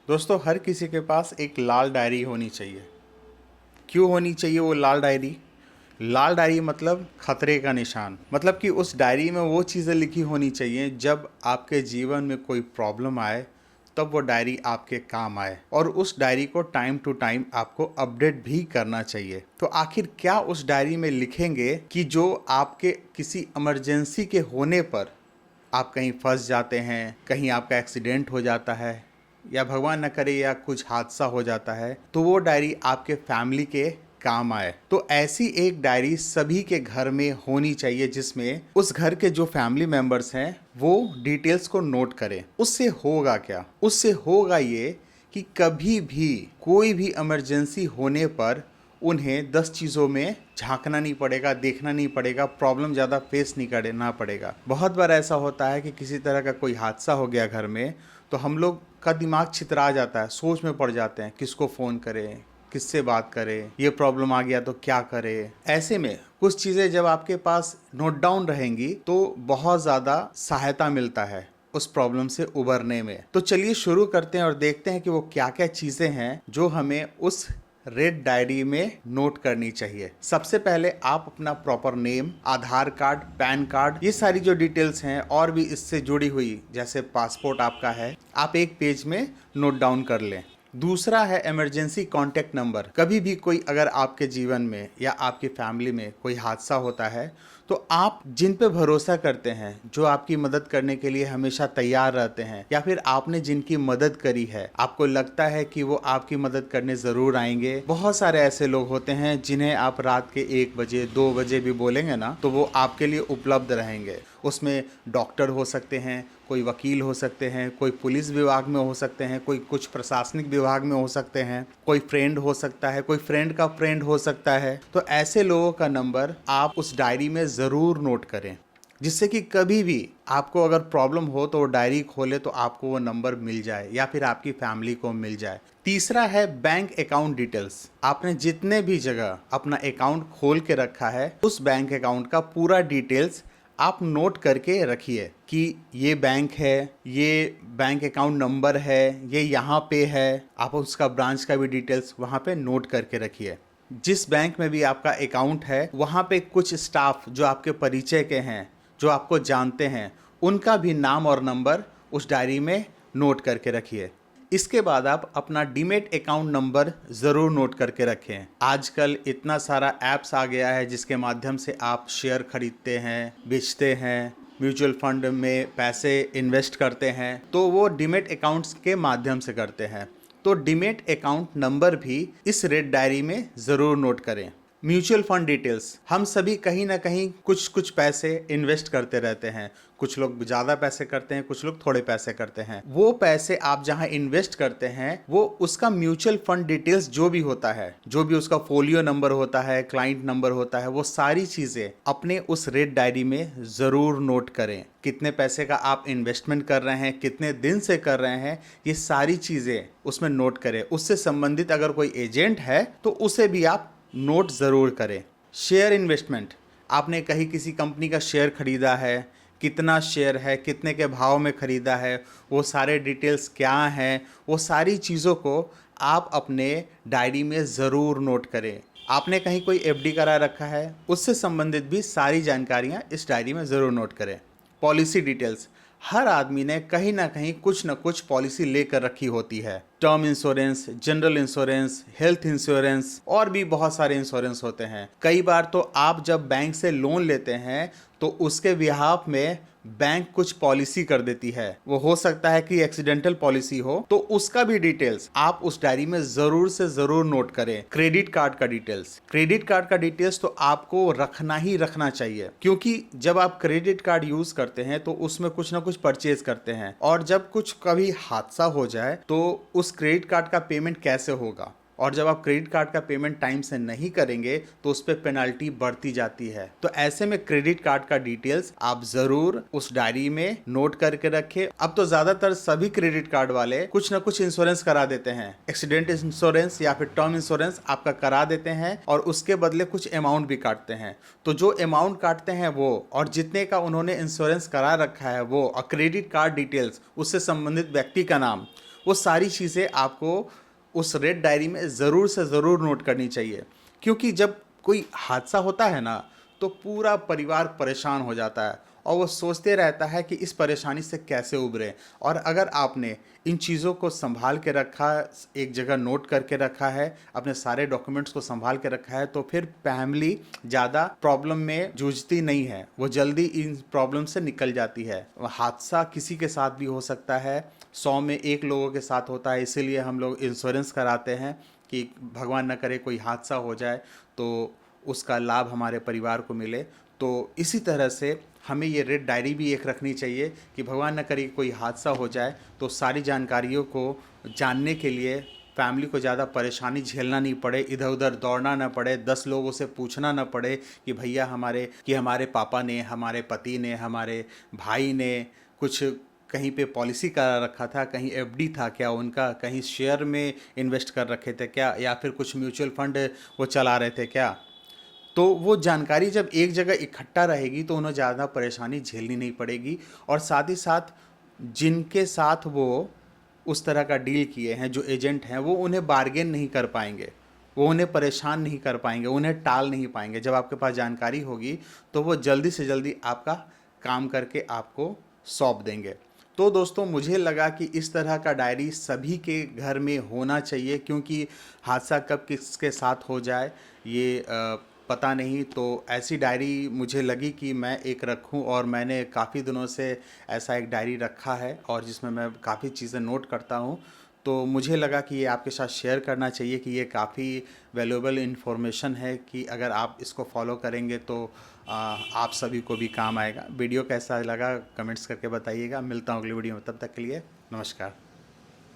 दोस्तों, हर किसी के पास एक लाल डायरी होनी चाहिए। क्यों होनी चाहिए वो लाल डायरी? लाल डायरी मतलब खतरे का निशान। मतलब कि उस डायरी में वो चीज़ें लिखी होनी चाहिए, जब आपके जीवन में कोई प्रॉब्लम आए तब वो डायरी आपके काम आए, और उस डायरी को टाइम टू टाइम आपको अपडेट भी करना चाहिए। तो आखिर क्या उस डायरी में लिखेंगे कि जो आपके किसी इमरजेंसी के होने पर आप कहीं फंस जाते हैं, कहीं आपका एक्सीडेंट हो जाता है, या भगवान न करे या कुछ हादसा हो जाता है, तो वो डायरी आपके फैमिली के काम आए। तो ऐसी एक डायरी सभी के घर में होनी चाहिए, जिसमें उस घर के जो फैमिली मेंबर्स हैं वो डिटेल्स को नोट करें। उससे होगा क्या? उससे होगा ये कि कभी भी कोई भी इमरजेंसी होने पर उन्हें 10 चीज़ों में झांकना नहीं पड़ेगा, देखना नहीं पड़ेगा, प्रॉब्लम ज़्यादा फेस नहीं करना पड़ेगा। बहुत बार ऐसा होता है कि किसी तरह का कोई हादसा हो गया घर में, तो हम लोग का दिमाग छितरा जाता है, सोच में पड़ जाते हैं किसको फ़ोन करें, किससे बात करें, ये प्रॉब्लम आ गया तो क्या करें। ऐसे में कुछ चीज़ें जब आपके पास नोट डाउन रहेंगी तो बहुत ज़्यादा सहायता मिलता है उस प्रॉब्लम से उबरने में। तो चलिए शुरू करते हैं और देखते हैं कि वो क्या क्या चीज़ें हैं जो हमें उस रेड डायरी में नोट करनी चाहिए। सबसे पहले आप अपना प्रॉपर नेम, आधार कार्ड, पैन कार्ड, ये सारी जो डिटेल्स हैं और भी इससे जुड़ी हुई, जैसे पासपोर्ट आपका है, आप एक पेज में नोट डाउन कर लें। दूसरा है इमरजेंसी कॉन्टैक्ट नंबर। कभी भी कोई अगर आपके जीवन में या आपकी फैमिली में कोई हादसा होता है, तो आप जिन पे भरोसा करते हैं, जो आपकी मदद करने के लिए हमेशा तैयार रहते हैं, या फिर आपने जिनकी मदद करी है, आपको लगता है कि वो आपकी मदद करने ज़रूर आएंगे। बहुत सारे ऐसे लोग होते हैं जिन्हें आप रात के 1 बजे 2 बजे भी बोलेंगे ना, तो वो आपके लिए उपलब्ध रहेंगे। उसमें डॉक्टर हो सकते हैं, कोई वकील हो सकते हैं, कोई पुलिस विभाग में हो सकते हैं, कोई कुछ प्रशासनिक विभाग में हो सकते हैं, कोई फ्रेंड हो सकता है, कोई फ्रेंड का फ्रेंड हो सकता है। तो ऐसे लोगों का नंबर आप उस डायरी में ज़रूर नोट करें, जिससे कि कभी भी आपको अगर प्रॉब्लम हो तो वो डायरी खोले तो आपको वो नंबर मिल जाए, या फिर आपकी फैमिली को मिल जाए। तीसरा है बैंक अकाउंट डिटेल्स। आपने जितने भी जगह अपना अकाउंट खोल के रखा है, उस बैंक अकाउंट का पूरा डिटेल्स आप नोट करके रखिए कि ये बैंक है, ये बैंक अकाउंट नंबर है, ये यहाँ पे है। आप उसका ब्रांच का भी डिटेल्स वहाँ पे नोट करके रखिए। जिस बैंक में भी आपका अकाउंट है, वहाँ पे कुछ स्टाफ जो आपके परिचय के हैं, जो आपको जानते हैं, उनका भी नाम और नंबर उस डायरी में नोट करके रखिए। इसके बाद आप अपना डीमेट अकाउंट नंबर ज़रूर नोट करके रखें। आजकल इतना सारा ऐप्स आ गया है जिसके माध्यम से आप शेयर खरीदते हैं, बेचते हैं, म्यूचुअल फंड में पैसे इन्वेस्ट करते हैं, तो वो डीमेट अकाउंट्स के माध्यम से करते हैं। तो डीमेट अकाउंट नंबर भी इस रेड डायरी में ज़रूर नोट करें। म्यूचुअल फंड डिटेल्स, हम सभी कहीं ना कहीं कुछ कुछ पैसे इन्वेस्ट करते रहते हैं। कुछ लोग ज़्यादा पैसे करते हैं, कुछ लोग थोड़े पैसे करते हैं। वो पैसे आप जहां इन्वेस्ट करते हैं, वो उसका म्यूचुअल फंड डिटेल्स जो भी होता है, जो भी उसका फोलियो नंबर होता है, क्लाइंट नंबर होता है, वो सारी चीज़ें अपने उस रेड डायरी में ज़रूर नोट करें। कितने पैसे का आप इन्वेस्टमेंट कर रहे हैं, कितने दिन से कर रहे हैं, ये सारी चीज़ें उसमें नोट करें। उससे संबंधित अगर कोई एजेंट है तो उसे भी आप नोट ज़रूर करें। शेयर इन्वेस्टमेंट, आपने कहीं किसी कंपनी का शेयर खरीदा है, कितना शेयर है, कितने के भाव में खरीदा है, वो सारे डिटेल्स क्या हैं, वो सारी चीज़ों को आप अपने डायरी में ज़रूर नोट करें। आपने कहीं कोई एफडी करा रखा है, उससे संबंधित भी सारी जानकारियाँ इस डायरी में ज़रूर नोट करें। पॉलिसी डिटेल्स, हर आदमी ने कहीं ना कहीं कुछ ना कुछ पॉलिसी लेकर रखी होती है। Term insurance, general insurance, health insurance, और भी बहुत सारे इंश्योरेंस होते हैं। कई बार तो आप जब बैंक से लोन लेते हैं तो उसके बिहाफ में बैंक कुछ पॉलिसी कर देती है। वो हो सकता है कि एक्सीडेंटल पॉलिसी हो, तो उसका भी डिटेल्स आप उस डायरी में जरूर से जरूर नोट करें। क्रेडिट कार्ड का डिटेल्स, क्रेडिट कार्ड का डिटेल्स तो आपको रखना ही रखना चाहिए, क्योंकि जब आप क्रेडिट कार्ड यूज करते हैं तो उसमें कुछ ना कुछ परचेज करते हैं, और जब कुछ कभी हादसा हो जाए तो उस क्रेडिट कार्ड का पेमेंट कैसे होगा, और जब आप क्रेडिट कार्ड का पेमेंट टाइम से नहीं करेंगे तो उस पर पेनल्टी बढ़ती जाती है। तो ऐसे में क्रेडिट कार्ड का डिटेल्स आप जरूर उस डायरी में नोट करके रखें। अब तो ज्यादातर सभी क्रेडिट कार्ड वाले कुछ ना कुछ इंश्योरेंस करा देते हैं। एक्सीडेंट इंश्योरेंस या फिर टर्म इंश्योरेंस आपका करा देते हैं, और उसके बदले कुछ अमाउंट भी काटते हैं। तो जो अमाउंट काटते हैं वो, और जितने का उन्होंने इंश्योरेंस करा रखा है वो, और क्रेडिट कार्ड डिटेल्स, उससे संबंधित व्यक्ति का नाम, वो सारी चीज़ें आपको उस रेड डायरी में ज़रूर से ज़रूर नोट करनी चाहिए। क्योंकि जब कोई हादसा होता है ना, तो पूरा परिवार परेशान हो जाता है और वो सोचते रहता है कि इस परेशानी से कैसे उभरें। और अगर आपने इन चीज़ों को संभाल के रखा, एक जगह नोट करके रखा है, अपने सारे डॉक्यूमेंट्स को संभाल के रखा है, तो फिर फैमिली ज़्यादा प्रॉब्लम में जूझती नहीं है, वो जल्दी इन प्रॉब्लम से निकल जाती है। हादसा किसी के साथ भी हो सकता है, 100 में 1 लोगों के साथ होता है, इसीलिए हम लोग इंश्योरेंस कराते हैं कि भगवान न करे कोई हादसा हो जाए तो उसका लाभ हमारे परिवार को मिले। तो इसी तरह से हमें ये रेड डायरी भी एक रखनी चाहिए कि भगवान न करे कोई हादसा हो जाए तो सारी जानकारियों को जानने के लिए फैमिली को ज़्यादा परेशानी झेलना नहीं पड़े, इधर उधर दौड़ना ना पड़े, 10 लोगों से पूछना ना पड़े कि भैया हमारे पापा ने, हमारे पति ने, हमारे भाई ने कुछ कहीं पे पॉलिसी करा रखा था, कहीं एफडी था क्या उनका, कहीं शेयर में इन्वेस्ट कर रखे थे क्या, या फिर कुछ म्यूचुअल फंड वो चला रहे थे क्या। तो वो जानकारी जब एक जगह इकट्ठा रहेगी तो उन्हें ज़्यादा परेशानी झेलनी नहीं पड़ेगी। और साथ ही साथ जिनके साथ वो उस तरह का डील किए हैं, जो एजेंट हैं, वो उन्हें बार्गेन नहीं कर पाएंगे, वो उन्हें परेशान नहीं कर पाएंगे, उन्हें टाल नहीं पाएंगे। जब आपके पास जानकारी होगी तो वो जल्दी से जल्दी आपका काम करके आपको सौंप देंगे। तो दोस्तों, मुझे लगा कि इस तरह का डायरी सभी के घर में होना चाहिए, क्योंकि हादसा कब किसके साथ हो जाए ये पता नहीं। तो ऐसी डायरी मुझे लगी कि मैं एक रखूं, और मैंने काफ़ी दिनों से ऐसा एक डायरी रखा है और जिसमें मैं काफ़ी चीज़ें नोट करता हूं। तो मुझे लगा कि ये आपके साथ शेयर करना चाहिए कि ये काफ़ी वैल्यूएबल इन्फॉर्मेशन है कि अगर आप इसको फॉलो करेंगे तो आप सभी को भी काम आएगा। वीडियो कैसा लगा कमेंट्स करके बताइएगा। मिलता हूँ अगली वीडियो में, तब तक के लिए नमस्कार।